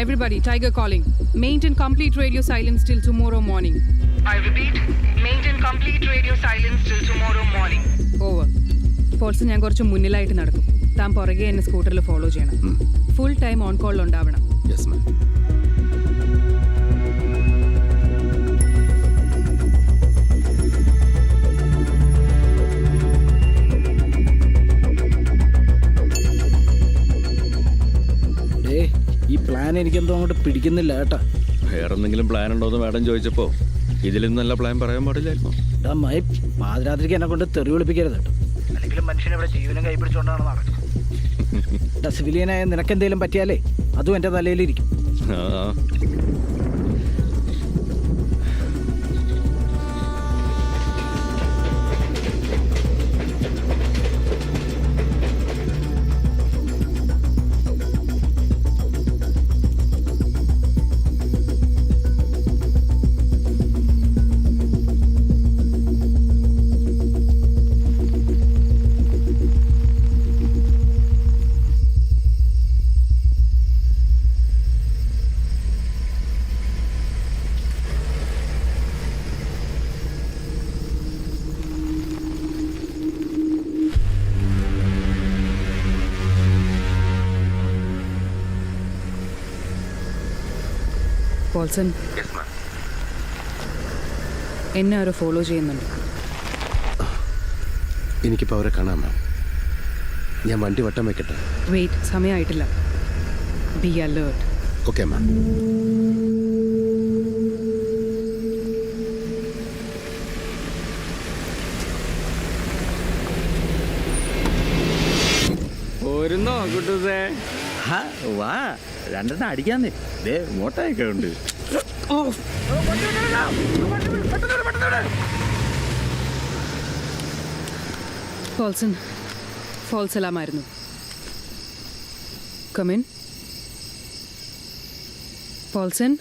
Everybody, Tiger calling. Maintain complete radio silence till tomorrow morning. I repeat, maintain complete radio silence till tomorrow morning. Over. പോൾസ് ഞാൻ കുറച്ച് മുന്നിലായിട്ട് നടക്കും. താൻ പുറകെ എന്നെ സ്കൂട്ടറിൽ ഫോളോ ചെയ്യണം. ഫുൾ ടൈം ഓൺ കോളിൽ ഉണ്ടാവണം. Yes ma'am. ഈ പ്ലാൻ എനിക്കെന്തോ അങ്ങോട്ട് പിടിക്കുന്നില്ല കേട്ടാ. വേറെ എന്തെങ്കിലും പ്ലാൻ ഉണ്ടോന്ന് മാഡം ചോദിച്ചപ്പോ ഇതിലും നല്ല പ്ലാൻ പറയാൻ പാടില്ലായിരുന്നു. പാതിരാത്രിക്ക് എന്നെ കൊണ്ട് തെറി വിളിപ്പിക്കരുത് കേട്ടോ. അല്ലെങ്കിൽ മനുഷ്യനെ ഇവിടെ ജീവനും കൈപിടിച്ചോണ്ടാണ് നടക്കുന്നത്. സിവിലിയനായ നിനക്കെന്തേലും പറ്റിയാലേ അതും എൻ്റെ തലയിലിരിക്കും. പോൾസൺ, എന്നെ ആരോ ഫോളോ ചെയ്യുന്നുണ്ട്. എനിക്കിപ്പോൾ അവരെ കാണാം മാം. ഞാൻ വണ്ടി വട്ടം വെക്കട്ടെ? വെയിറ്റ്, സമയമായിട്ടില്ല. Be alert. Okay ma'am. പോരുന്നോ കുട്ടൂസേ? വാ, രണ്ടെണ്ണം അടിക്കാന്നേ. ദേ മോട്ടയൊക്കെ ഉണ്ട്. പോൾസൺ, ഫോൾസ് അലാമായിരുന്നു. കമിൻ. പോൾസൺ.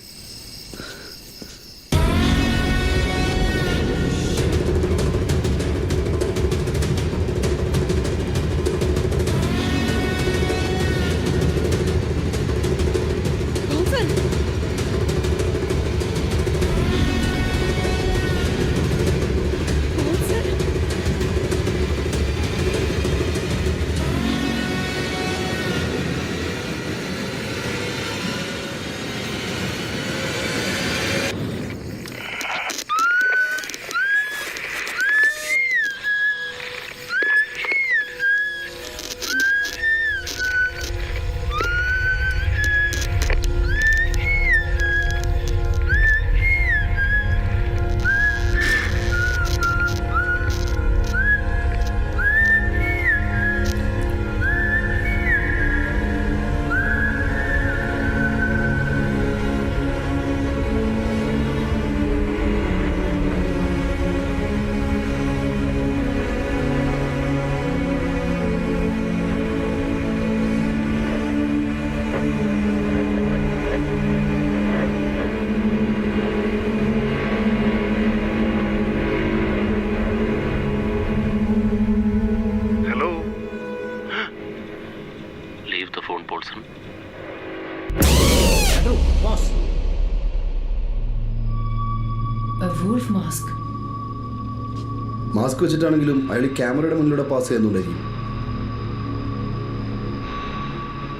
മാസ്ക് വെച്ചിട്ടാണെങ്കിലും അയാൾ ക്യാമറയുടെ മുന്നിലൂടെ പാസ് ചെയ്യുന്നുണ്ടായിരിക്കും.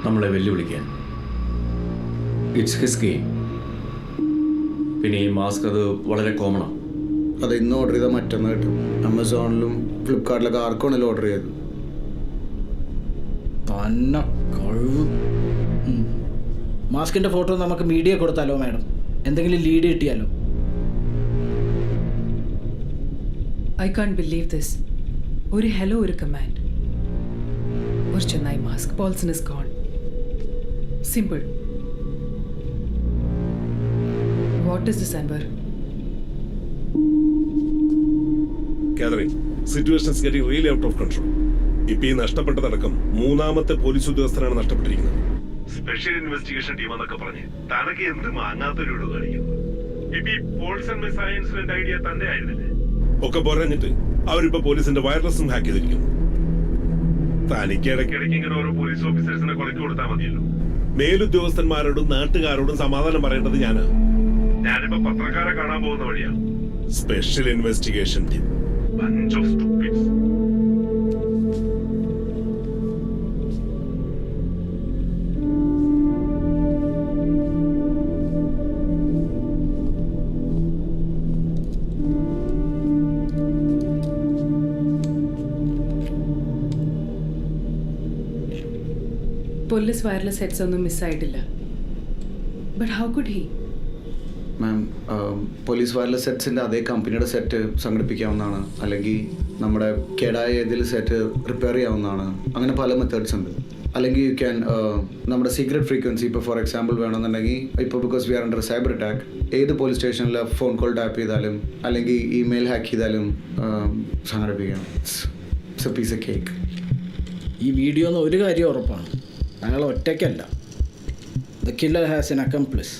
നമ്മളെ വെല്ലുവിളിക്കാൻ. It's his game. പിന്നെ ഈ മാസ്ക് അത് വളരെ കോമണാണ്. അത് ഇന്ന് ഓർഡർ ചെയ്താൽ മറ്റൊന്ന് കിട്ടും. ആമസോണിലും ഫ്ലിപ്കാർട്ടിലൊക്കെ ആർക്കാണല്ലോ ഓർഡർ ചെയ്തത്. തന്നെ കഴിവ്. മാസ്കിൻ്റെ ഫോട്ടോ നമുക്ക് മീഡിയ കൊടുത്താലോ മാഡം? എന്തെങ്കിലും ലീഡ് കിട്ടിയാലോ? I can't believe this. ഒരു ഹലോ, ഒരു കമാൻഡ്, ഒരു ചെന്നായി mask. Paulson is gone. Simple. What is this, Anwar? Catherine, situation is getting really out of control. ഇപ്പൊ ഈ നഷ്ടപ്പെട്ടതടക്കം മൂന്നാമത്തെ പോലീസ് ഉദ്യോഗസ്ഥനാണ് നഷ്ടപ്പെട്ടിരിക്കുന്നത്. സ്പെഷ്യൽ ഇൻവെസ്റ്റിഗേഷൻ ടീം എന്നൊക്കെ പറഞ്ഞ് തനക്ക് എന്ത് മാങ്ങാത്തൊരു കാണിക്കുന്നു. ഇപ്പൊ ഈ പോൾസൺ മിസൈൽ ഇൻസിഡന്റ് ഐഡിയ തന്റെ ആയിരുന്നില്ലേ? ഒക്കെ പറഞ്ഞിട്ട് അവരിപ്പോ പോലീസിന്റെ വയർലെസ്സും ഹാക്ക് ചെയ്തിരിക്കുന്നു. തനിക്ക് ഇടയ്ക്കിടയ്ക്ക് ഇങ്ങനെ ഓരോ പോലീസ് ഓഫീസേഴ്സിനെ കൊലക്ക് കൊടുത്താൽ മതിയല്ലോ. മേലുദ്യോഗസ്ഥന്മാരോടും നാട്ടുകാരോടും സമാധാനം പറയേണ്ടത് ഞാനിപ്പോ പത്രക്കാരെ കാണാൻ പോകുന്ന വഴിയാണ്. Special investigation team. Bunch of stupids. Police wireless heads ഒന്നും മിസ്സായിട്ടില്ല. But how could he? Ma'am, police wireless സെറ്റ്സിൻ്റെ അതേ കമ്പനിയുടെ സെറ്റ് സംഘടിപ്പിക്കാവുന്നതാണ്, അല്ലെങ്കിൽ നമ്മുടെ കേടായ ഏതെങ്കിലും സെറ്റ് റിപ്പയർ ചെയ്യാവുന്നതാണ്. അങ്ങനെ പല മെത്തേഡ്സ് ഉണ്ട്. അല്ലെങ്കിൽ യു ക്യാൻ നമ്മുടെ സീക്രട്ട് ഫ്രീക്വൻസി ഇപ്പോൾ ഫോർ എക്സാമ്പിൾ വേണമെന്നുണ്ടെങ്കിൽ ഇപ്പോൾ because we are under cyber attack, ഏത് പോലീസ് സ്റ്റേഷനിൽ ഫോൺ കോൾ ടാപ്പ് ചെയ്താലും അല്ലെങ്കിൽ ഇമെയിൽ ഹാക്ക് ചെയ്താലും സംഘടിപ്പിക്കാം. It's a piece of cake. ഈ വീഡിയോ എന്ന് ഒരു കാര്യം ഉറപ്പാണ്, ഞങ്ങൾ ഒറ്റയ്ക്കല്ല. The killer has an accomplice.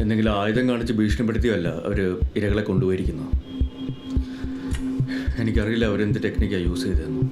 എന്തെങ്കിലും ആയുധം കാണിച്ച് ഭീഷണിപ്പെടുത്തിയല്ല അവർ ഇരകളെ കൊണ്ടുപോയിരിക്കുന്നു. എനിക്കറിയില്ല അവരെന്ത് ടെക്നിക്കാണ് യൂസ് ചെയ്തതെന്ന്.